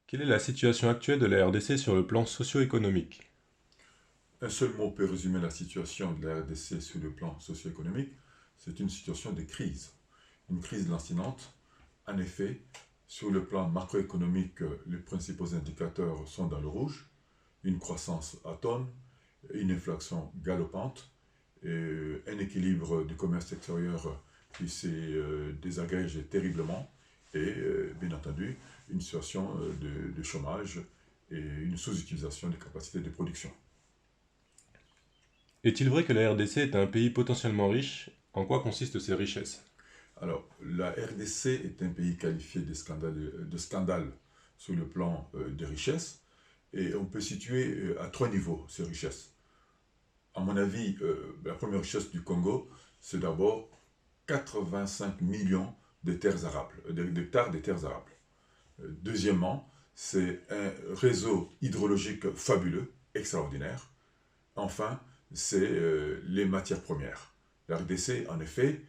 Quelle est la situation actuelle de la RDC sur le plan socio-économique? Un seul mot peut résumer la situation de la RDC sur le plan socio-économique, c'est une situation de crise. Une crise lancinante. En effet, sur le plan macroéconomique, les principaux indicateurs sont dans le rouge. Une croissance atone, une inflation galopante, et un équilibre du commerce extérieur qui désagrège terriblement et, bien entendu, une situation de chômage et une sous-utilisation des capacités de production. Est-il vrai que la RDC est un pays potentiellement riche? En quoi consistent ces richesses? Alors, la RDC est un pays qualifié de scandale sur le plan des richesses, et on peut situer à trois niveaux ces richesses. À mon avis, la première richesse du Congo, c'est d'abord 85 millions de terres arables, d'hectares de terres arables. Deuxièmement, c'est un réseau hydrologique fabuleux, extraordinaire. Enfin, c'est les matières premières. La RDC, en effet,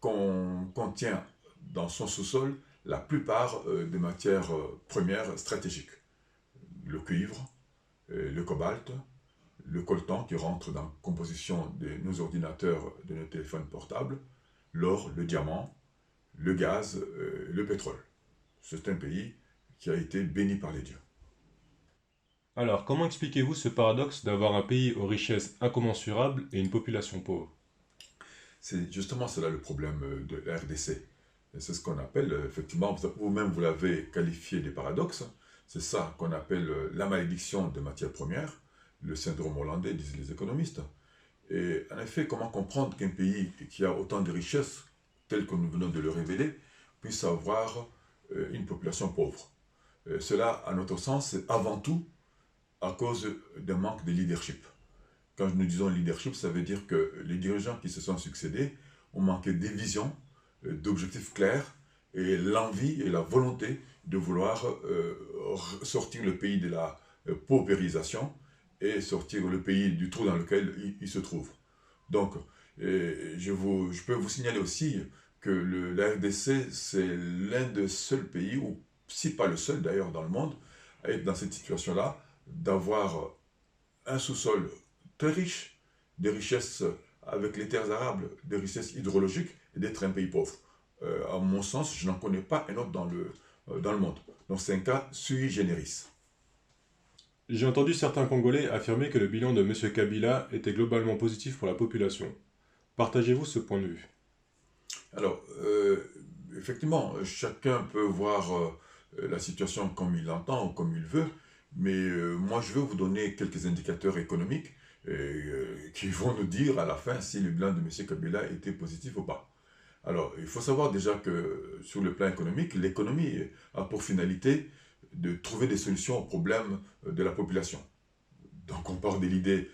contient dans son sous-sol la plupart des matières premières stratégiques. Le cuivre, le cobalt, le coltan qui rentre dans la composition de nos ordinateurs, de nos téléphones portables, l'or, le diamant, le gaz, le pétrole. C'est un pays qui a été béni par les dieux. Alors, comment expliquez-vous ce paradoxe d'avoir un pays aux richesses incommensurables et une population pauvre? C'est justement cela le problème de la RDC. C'est ce qu'on appelle, effectivement, vous-même vous l'avez qualifié des paradoxes, c'est ça qu'on appelle la malédiction des matières premières, le syndrome hollandais, disent les économistes. Et en effet, comment comprendre qu'un pays qui a autant de richesses, telles que nous venons de le révéler, puisse avoir une population pauvre? Cela, à notre sens, c'est avant tout à cause d'un manque de leadership. Quand nous disons leadership, ça veut dire que les dirigeants qui se sont succédés ont manqué des visions, d'objectifs clairs et l'envie et la volonté de vouloir sortir le pays de la paupérisation et sortir le pays du trou dans lequel il se trouve. Donc, je peux vous signaler aussi que la RDC, c'est l'un des seuls pays, ou si pas le seul d'ailleurs dans le monde, à être dans cette situation-là, d'avoir un sous-sol très riche, des richesses avec les terres arables, des richesses hydrologiques, et d'être un pays pauvre. À mon sens, je n'en connais pas un autre dans le monde. Donc c'est un cas sui generis. J'ai entendu certains Congolais affirmer que le bilan de M. Kabila était globalement positif pour la population. Partagez-vous ce point de vue? Alors, effectivement, chacun peut voir la situation comme il l'entend ou comme il veut, mais moi je veux vous donner quelques indicateurs économiques qui vont nous dire à la fin si le bilan de M. Kabila était positif ou pas. Alors, il faut savoir déjà que sur le plan économique, l'économie a pour finalité de trouver des solutions aux problèmes de la population. Donc, on part de l'idée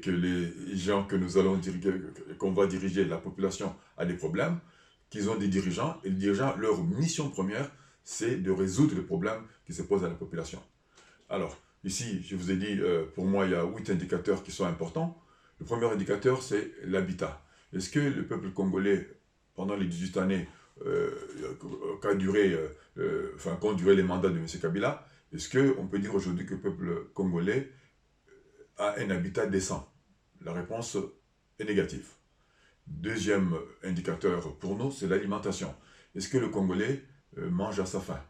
que les gens que nous allons diriger, qu'on va diriger, la population a des problèmes, qu'ils ont des dirigeants, et les dirigeants, leur mission première, c'est de résoudre les problèmes qui se posent à la population. Alors, ici, je vous ai dit, pour moi, il y a 8 indicateurs qui sont importants. Le premier indicateur, c'est l'habitat. Est-ce que le peuple congolais, pendant les 18 années euh, qu'ont duré les mandats de M. Kabila, est-ce qu'on peut dire aujourd'hui que le peuple congolais a un habitat décent? La réponse est négative. Deuxième indicateur pour nous, c'est l'alimentation. Est-ce que le Congolais mange à sa faim?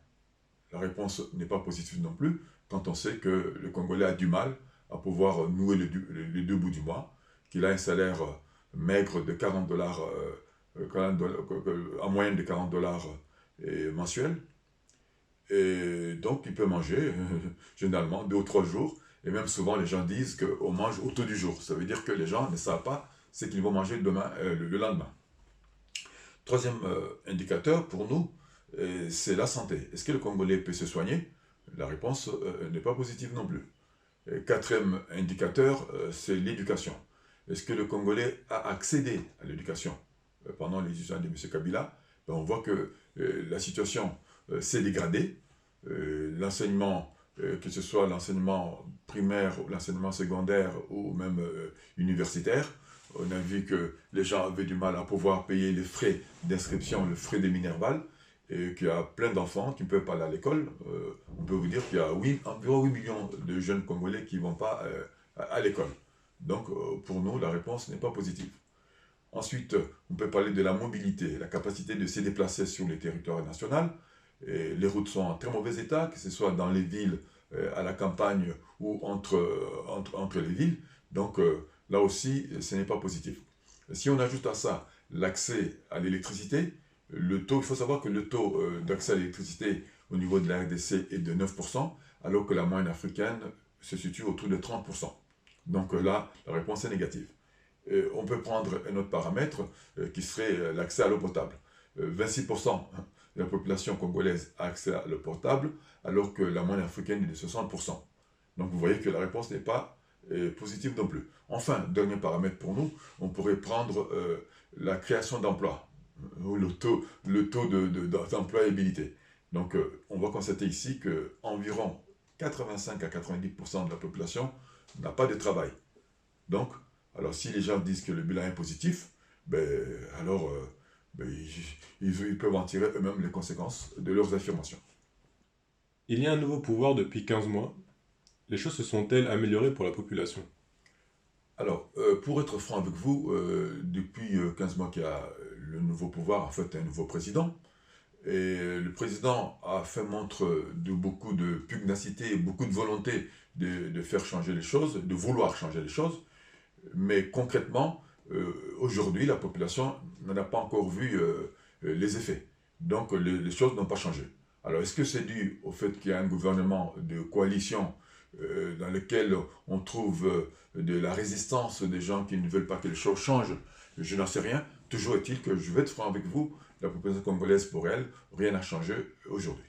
La réponse n'est pas positive non plus, quand on sait que le Congolais a du mal à pouvoir nouer les deux bouts du mois, qu'il a un salaire maigre de 40 dollars, en moyenne de 40 dollars mensuels, et donc il peut manger généralement 2 ou 3 jours, et même souvent les gens disent qu'on mange au taux du jour. Ça veut dire que les gens ne savent pas ce qu'ils vont manger demain, le lendemain. Troisième indicateur pour nous, c'est la santé. Est-ce que le Congolais peut se soigner? La réponse n'est pas positive non plus. Et quatrième indicateur, c'est l'éducation. Est-ce que le Congolais a accédé à l'éducation? Pendant les années de M. Kabila, ben, on voit que la situation s'est dégradée. L'enseignement, que ce soit l'enseignement primaire, l'enseignement secondaire ou même universitaire, on a vu que les gens avaient du mal à pouvoir payer les frais d'inscription, le frais des Minerval, et qu'il y a plein d'enfants qui ne peuvent pas aller à l'école. On peut vous dire qu'il y a environ 8 millions de jeunes Congolais qui ne vont pas à l'école. Donc, pour nous, la réponse n'est pas positive. Ensuite, on peut parler de la mobilité, la capacité de se déplacer sur le territoire national. Et les routes sont en très mauvais état, que ce soit dans les villes, à la campagne ou entre les villes. Donc, là aussi, ce n'est pas positif. Si on ajoute à ça l'accès à l'électricité, il faut savoir que le taux d'accès à l'électricité au niveau de la RDC est de 9%, alors que la moyenne africaine se situe autour de 30%. Donc là, la réponse est négative. On peut prendre un autre paramètre qui serait l'accès à l'eau potable. 26% de la population congolaise a accès à l'eau potable, alors que la moyenne africaine est de 60%. Donc vous voyez que la réponse n'est pas positive non plus. Enfin, dernier paramètre pour nous, on pourrait prendre la création d'emplois, ou le taux d'employabilité. Donc on va constater ici qu'environ 85 à 90% de la population n'a pas de travail. Donc, alors si les gens disent que le bilan est positif, alors ils peuvent en tirer eux-mêmes les conséquences de leurs affirmations. Il y a un nouveau pouvoir depuis 15 mois. Les choses se sont-elles améliorées pour la population? Alors, pour être franc avec vous, depuis 15 mois qu'il y a le nouveau pouvoir, en fait un nouveau président, et le président a fait montre de beaucoup de pugnacité, beaucoup de volonté de faire changer les choses, de vouloir changer les choses, mais concrètement, aujourd'hui, la population n'en a pas encore vu les effets. Donc, les choses n'ont pas changé. Alors, est-ce que c'est dû au fait qu'il y a un gouvernement de coalition dans lequel on trouve de la résistance des gens qui ne veulent pas que les choses changent? Je n'en sais rien. Toujours est-il que je vais être franc avec vous, la population congolaise, pour elle, rien n'a changé aujourd'hui.